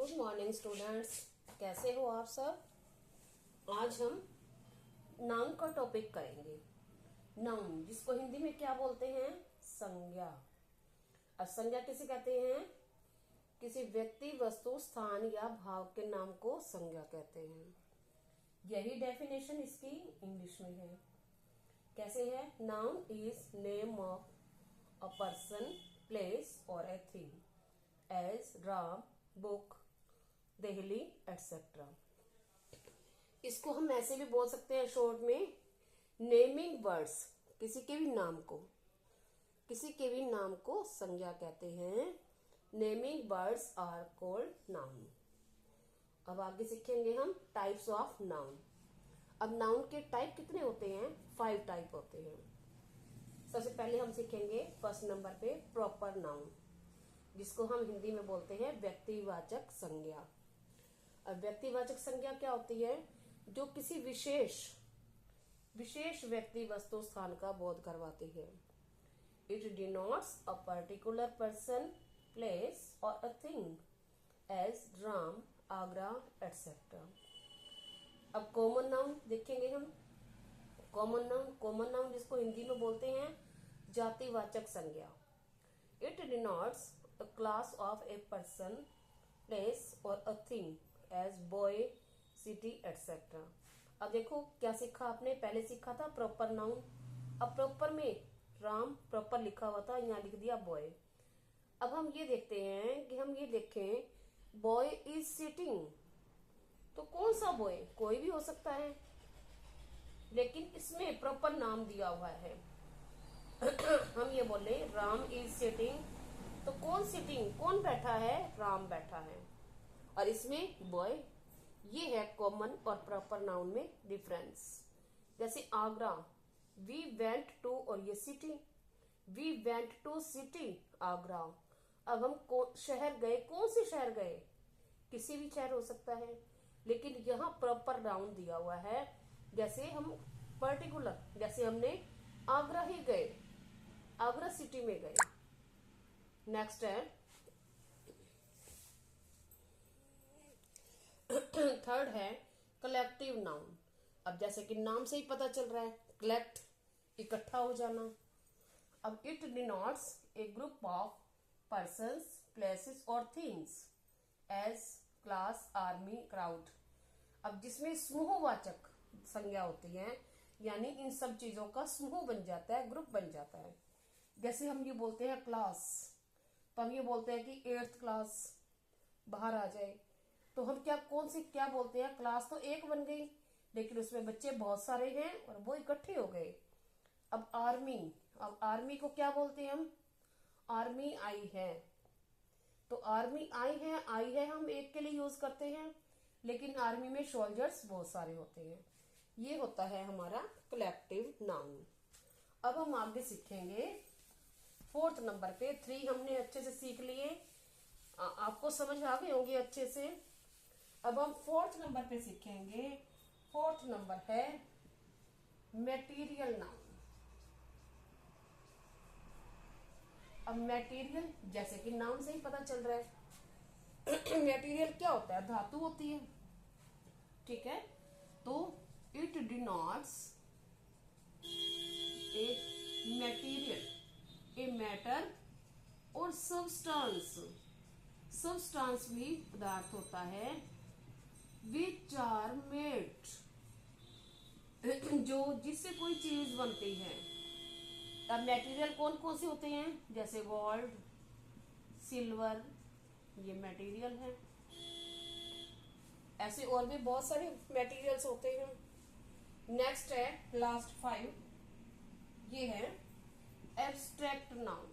Good morning students, कैसे हो आप सब। आज हम नाउन का टॉपिक करेंगे। नाउन जिसको हिंदी में क्या बोलते हैं, संज्ञा। अब संज्ञा किसे कहते हैं, किसी व्यक्ति, वस्तु, स्थान या भाव के नाम को संज्ञा कहते हैं। यही डेफिनेशन इसकी इंग्लिश में है। कैसे है, noun is name of a person, place और a thing as Ram, book, Delhi etcetera. इसको हम ऐसे भी बोल सकते हैं शॉर्ट में, नेमिंग वर्ड्स। किसी के भी नाम को संज्ञा कहते हैं। Naming words are called noun. अब आगे सीखेंगे हम टाइप्स ऑफ नाउन। अब नाउन के टाइप कितने होते हैं, 5 टाइप होते हैं। सबसे पहले हम सीखेंगे फर्स्ट नंबर पे प्रॉपर नाउन, जिसको हम हिंदी में बोलते हैं व्यक्तिवाचक संज्ञा। अब व्यक्तिवाचक संज्ञा क्या होती है, जो किसी विशेष व्यक्ति, वस्तु, स्थान का बोध करवाती है। It denotes a particular person, place और a thing as Ram, Agra etcetera. अब कॉमन नाउन देखेंगे हम। कॉमन नाउन जिसको हिंदी में बोलते हैं जातिवाचक संज्ञा। It denotes a class of a person, place or a thing as boy, city, etc. अब देखो क्या सीखा आपने, पहले सीखा था प्रॉपर नाउन। अब प्रॉपर में राम प्रॉपर लिखा हुआ था, यहाँ लिख दिया बॉय। अब हम ये देखते हैं कि हम ये देखें बॉय इज सिटिंग, तो कौन सा बॉय, कोई भी हो सकता है, लेकिन इसमें प्रॉपर नाम दिया हुआ है। हम ये बोले राम इज सिटिंग, तो कौन सिटिंग, कौन बैठा है, राम बैठा है। और इसमें बॉय, ये है कॉमन और प्रॉपर नाउन में डिफरेंस। जैसे आगरा, वी वेंट टू, और ये city, we went to city Agra. अब हम शहर गए, कौन से शहर गए, किसी भी शहर हो सकता है, लेकिन यहाँ प्रॉपर नाउन दिया हुआ है। जैसे हम पर्टिकुलर, जैसे हमने आगरा ही गए, आगरा सिटी में गए। नेक्स्ट है थर्ड है कलेक्टिव नाउन। अब जैसे कि नाम से ही पता चल रहा है, कलेक्ट, इकट्ठा हो जाना। अब it denotes a group of persons, places और things as class, army, crowd. अब जिसमें समूहवाचक संज्ञा होती है, यानी इन सब चीजों का समूह बन जाता है, ग्रुप बन जाता है। जैसे हम ये बोलते हैं क्लास, तो हम ये बोलते हैं कि 8th क्लास बाहर आ जाए, तो हम क्या बोलते हैं, क्लास तो एक बन गई, लेकिन उसमें बच्चे बहुत सारे हैं और वो इकट्ठे हो गए। अब आर्मी को क्या बोलते हैं हम, आर्मी आई है, तो आर्मी आई है हम एक के लिए यूज करते हैं, लेकिन आर्मी में सोल्जर्स बहुत सारे होते हैं। ये होता है हमारा कलेक्टिव नाउन। अब हम आगे सीखेंगे 4th नंबर पे। 3 हमने अच्छे से सीख लिए, आपको समझ आ गए होंगे अच्छे से। अब हम 4th नंबर पे सीखेंगे। 4th नंबर है मटेरियल नाउन। अब मटेरियल, जैसे कि नाम से ही पता चल रहा है मटेरियल क्या होता है, धातु होती है, ठीक है। तो it denotes a material, a matter और सब्सटेंस भी पदार्थ होता है, विच आर मेड, जो जिससे कोई चीज बनती है। अब मटेरियल कौन कौन से होते हैं, जैसे गोल्ड, सिल्वर, ये मटेरियल है। ऐसे और भी बहुत सारे मटेरियल्स होते हैं। नेक्स्ट है लास्ट 5, ये है एब्स्ट्रैक्ट नाउन।